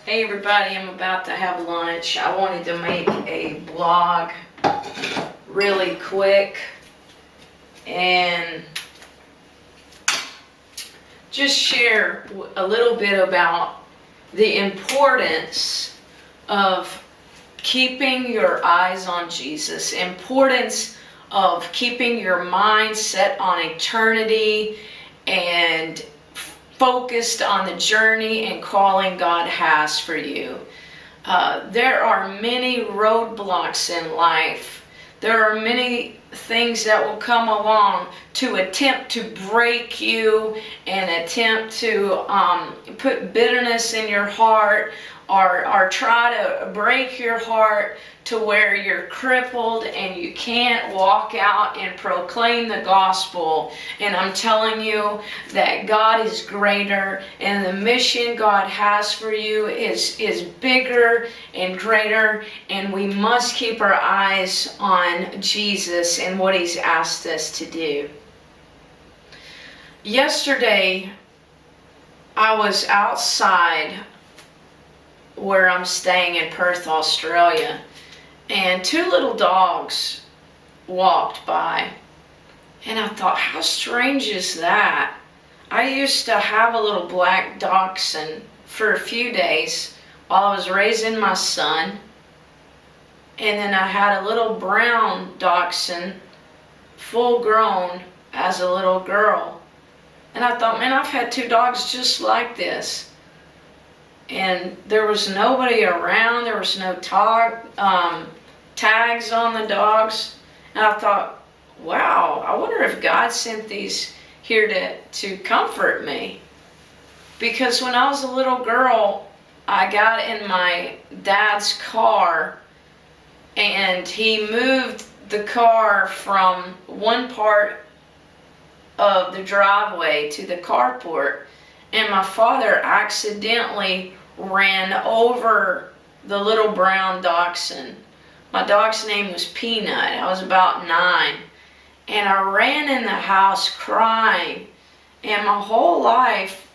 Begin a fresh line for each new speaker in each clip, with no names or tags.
Hey everybody, I'm about to have lunch. I wanted to make a vlog really quick and just share a little bit about the importance of keeping your eyes on Jesus, importance of keeping your mind set on eternity and focused on the journey and calling God has for you. There are many roadblocks in life. There are many things that will come along to attempt to break you and attempt to put bitterness in your heart or try to break your heart to where you're crippled and you can't walk out and proclaim the gospel. And I'm telling you that God is greater and the mission God has for you is bigger and greater, and we must keep our eyes on Jesus and what He's asked us to do. Yesterday, I was outside where I'm staying in Perth, Australia, and two little dogs walked by, and I thought, how strange is that? I used to have a little black dachshund for a few days while I was raising my son, and then I had a little brown dachshund, full grown, as a little girl. And I thought, man, I've had two dogs just like this. And there was nobody around, there was no tags on the dogs. And I thought, wow, I wonder if God sent these here to comfort me. Because when I was a little girl, I got in my dad's car and he moved the car from one part of the driveway to the carport, and my father accidentally ran over the little brown dachshund. My dog's name was Peanut. I was about 9, and I ran in the house crying. And my whole life,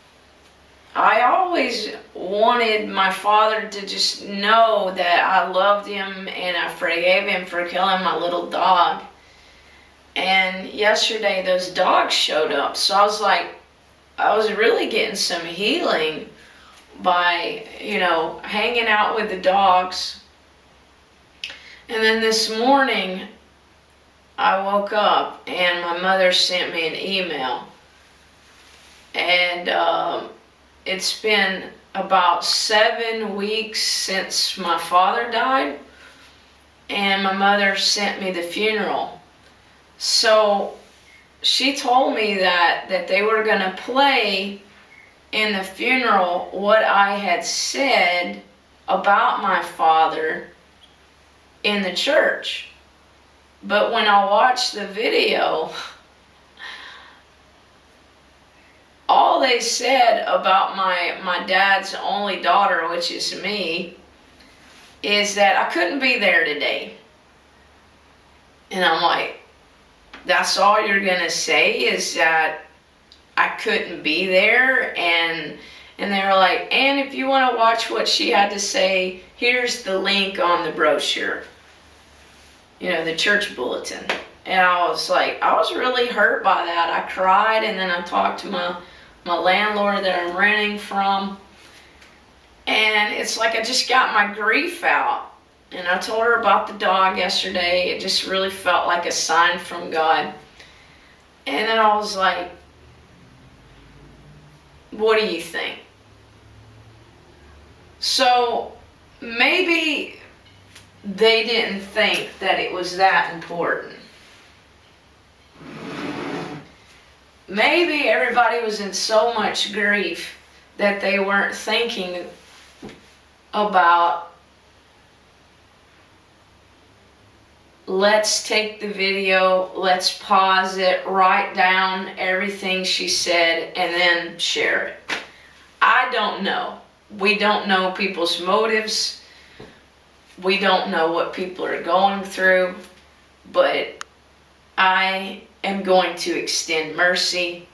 I always wanted my father to just know that I loved him and I forgave him for killing my little dog. And yesterday those dogs showed up, so I was like, I was really getting some healing by, hanging out with the dogs. And then this morning I woke up and my mother sent me an email, and it's been about 7 weeks since my father died, and my mother sent me the funeral. So she told me that they were going to play in the funeral what I had said about my father in the church. But when I watched the video, all they said about my dad's only daughter, which is me, is that I couldn't be there today. And I'm like, that's all you're gonna say, is that I couldn't be there? And they were like, and if you want to watch what she had to say, here's the link on the brochure, the church bulletin. And I was like, I was really hurt by that. I cried, and then I talked to my landlord that I'm renting from, and it's like I just got my grief out. And I told her about the dog yesterday. It just really felt like a sign from God. And then I was like, what do you think? So maybe they didn't think that it was that important. Maybe everybody was in so much grief that they weren't thinking about, let's take the video, let's pause it, write down everything she said, and then share it. I don't know. We don't know people's motives. We don't know what people are going through, but I am going to extend mercy.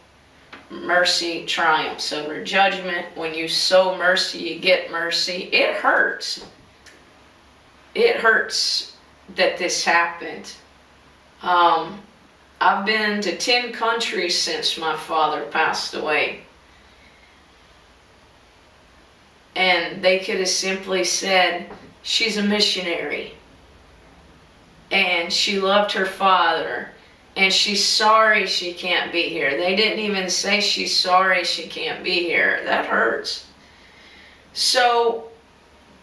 mercy triumphs over judgment. When you sow mercy, you get mercy. It hurts. It hurts that this happened. I've been to 10 countries since my father passed away. And they could have simply said, she's a missionary. And she loved her father. And she's sorry she can't be here. They didn't even say she's sorry she can't be here. That hurts. So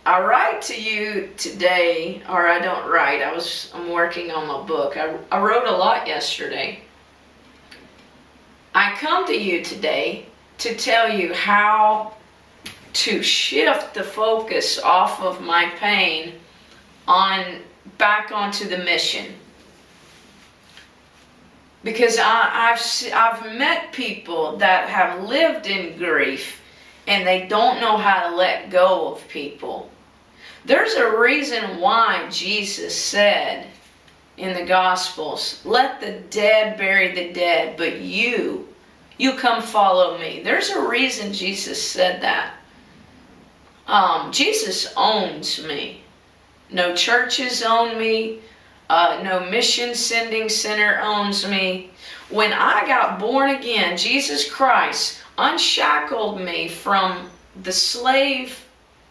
I write to you today, or I don't write. I'm working on my book. I wrote a lot yesterday. I come to you today to tell you how to shift the focus off of my pain back onto the mission. Because I've met people that have lived in grief and they don't know how to let go of people. There's a reason why Jesus said in the Gospels, let the dead bury the dead, but you come follow me. There's a reason Jesus said that. Jesus owns me. No churches own me. No mission sending center owns me. When I got born again, Jesus Christ unshackled me from the slave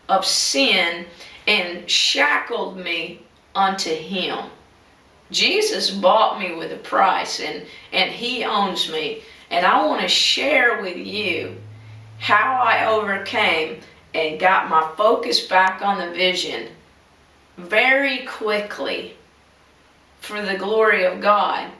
of sin and shackled me unto him. Jesus bought me with a price, and he owns me. And I want to share with you how I overcame and got my focus back on the vision very quickly for the glory of God.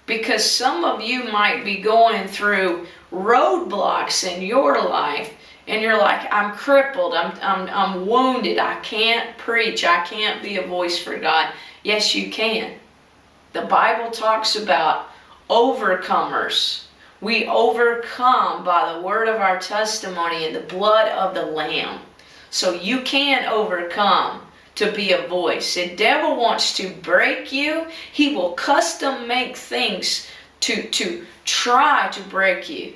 Because some of you might be going through roadblocks in your life and you're like, I'm crippled, I'm wounded, I can't preach, I can't be a voice for God. Yes, you can. The Bible talks about overcomers. We overcome by the word of our testimony and the blood of the Lamb. So you can overcome to be a voice. The devil wants to break you. He will custom make things to try to break you.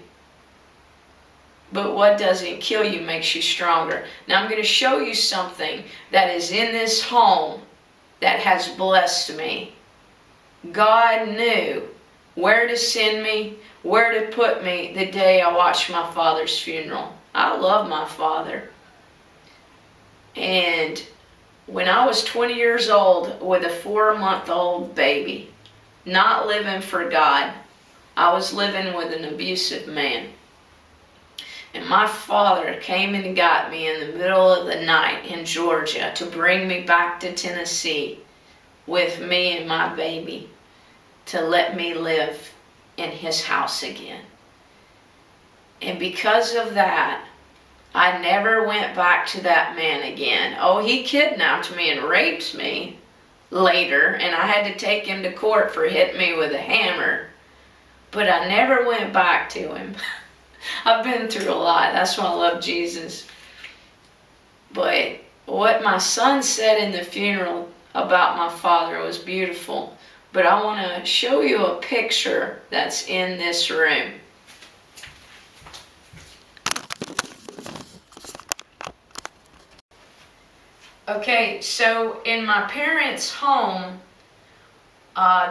But what doesn't kill you makes you stronger. Now I'm going to show you something that is in this home that has blessed me. God knew where to send me, where to put me the day I watched my father's funeral. I love my father. And when I was 20 years old with a 4-month-old baby, not living for God, I was living with an abusive man. And my father came and got me in the middle of the night in Georgia to bring me back to Tennessee with me and my baby to let me live in his house again. And because of that, I never went back to that man again. Oh, he kidnapped me and raped me later, and I had to take him to court for hitting me with a hammer. But I never went back to him. I've been through a lot. That's why I love Jesus. But what my son said in the funeral about my father was beautiful. But I want to show you a picture that's in this room. Okay, so in my parents' home,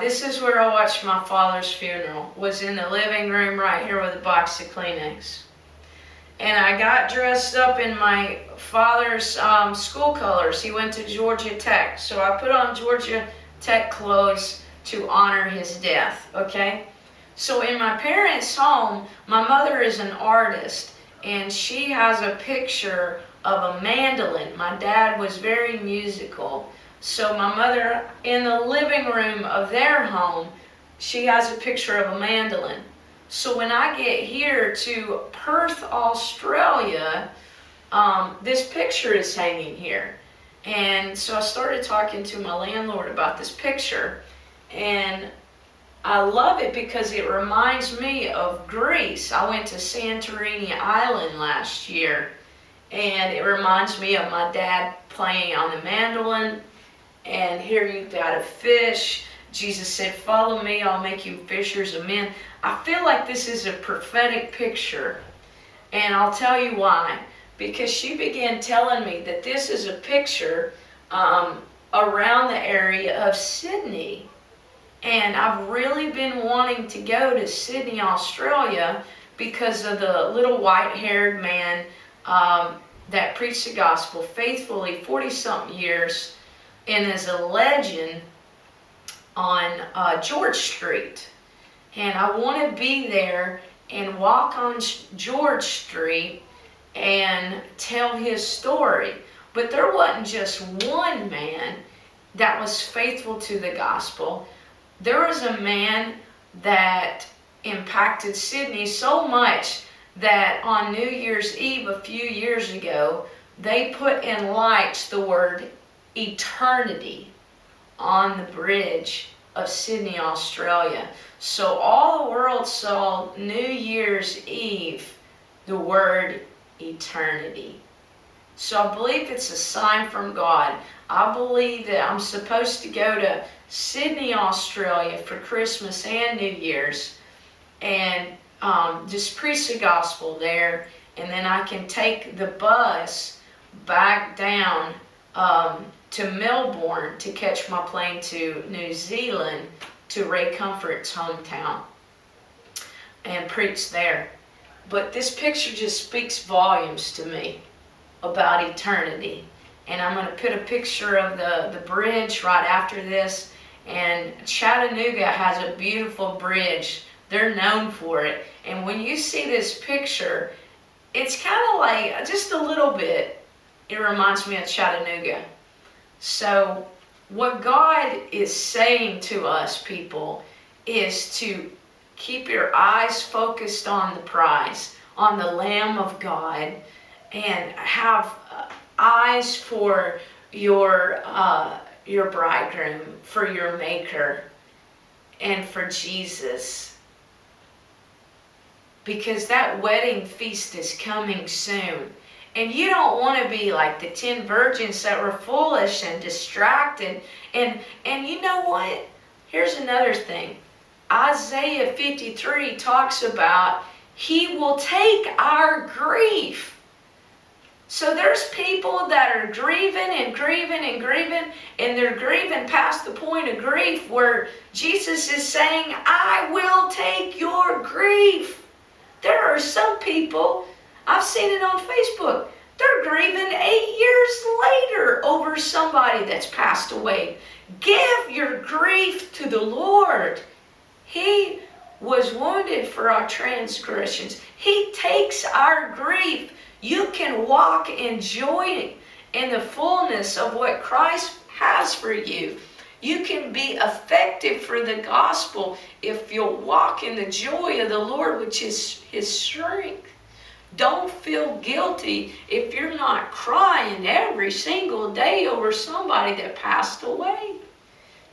this is where I watched my father's funeral. Was in the living room right here with a box of Kleenex. And I got dressed up in my father's school colors. He went to Georgia Tech. So I put on Georgia Tech clothes to honor his death, okay? So in my parents' home, my mother is an artist, and she has a picture of a mandolin. My dad was very musical. So my mother, in the living room of their home, she has a picture of a mandolin. So when I get here to Perth, Australia, this picture is hanging here. And so I started talking to my landlord about this picture. And I love it because it reminds me of Greece. I went to Santorini Island last year. And it reminds me of my dad playing on the mandolin. And here you've got a fish. Jesus said, "Follow me, I'll make you fishers of men." I feel like this is a prophetic picture, and I'll tell you why. Because she began telling me that this is a picture around the area of Sydney. And I've really been wanting to go to Sydney, Australia, because of the little white-haired man that preached the gospel faithfully 40-something years and is a legend on George Street. And I want to be there and walk on George Street and tell his story. But there wasn't just one man that was faithful to the gospel. There was a man that impacted Sydney so much that on New Year's Eve a few years ago, they put in lights the word eternity on the bridge of Sydney, Australia. So all the world saw New Year's Eve the word eternity. So I believe it's a sign from God. I believe that I'm supposed to go to Sydney, Australia for Christmas and New Year's and just preach the gospel there, and then I can take the bus back down to Melbourne to catch my plane to New Zealand, to Ray Comfort's hometown, and preach there. But this picture just speaks volumes to me about eternity. And I'm going to put a picture of the bridge right after this. And Chattanooga has a beautiful bridge. They're known for it. And when you see this picture, it's kind of like, just a little bit, it reminds me of Chattanooga. So what God is saying to us, people, is to keep your eyes focused on the prize, on the Lamb of God, and have eyes for your bridegroom, for your Maker, and for Jesus. Because that wedding feast is coming soon. And you don't want to be like the 10 virgins that were foolish and distracted. And you know what? Here's another thing. Isaiah 53 talks about He will take our grief. So there's people that are grieving and grieving and grieving, and they're grieving past the point of grief where Jesus is saying, I will take your grief. There are some people, I've seen it on Facebook, they're grieving 8 years later over somebody that's passed away. Give your grief to the Lord. He was wounded for our transgressions. He takes our grief. You can walk in joy in the fullness of what Christ has for you. You can be effective for the gospel if you'll walk in the joy of the Lord, which is His strength. Don't feel guilty if you're not crying every single day over somebody that passed away.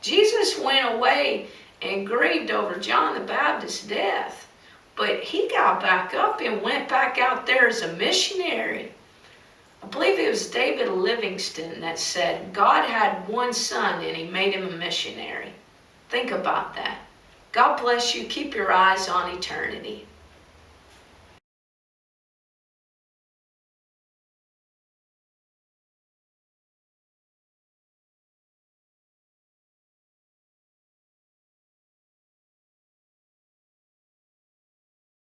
Jesus went away and grieved over John the Baptist's death. But He got back up and went back out there as a missionary. I believe it was David Livingstone that said, God had one son and He made him a missionary. Think about that. God bless you. Keep your eyes on eternity.